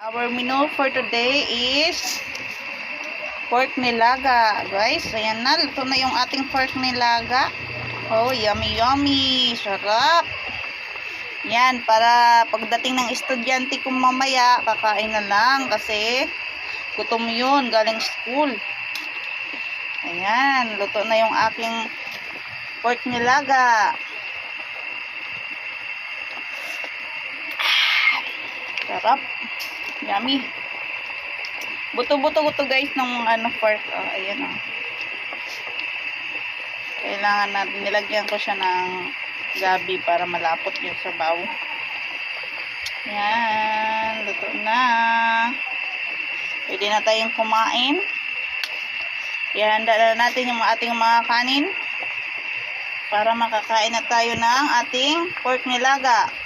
Our menu for today is pork nilaga, guys. Ayan na, luto na yung ating pork nilaga. Oh, yummy yummy. Sarap. Yan, para pagdating ng estudyante kung mamaya, kakain na lang kasi gutom yun, galing school. Ayan, luto na yung aking pork nilaga. Sarap. Yummy. Buto-buto to guys ng pork. Oh, ayan oh. Kailangan natin, nilagyan ko siya ng gabi para malapot yung sabaw. Yan, luto na. Pwede na tayong kumain. Ihanda na natin yung ating mga kanin para makakain na tayo ng ating pork nilaga.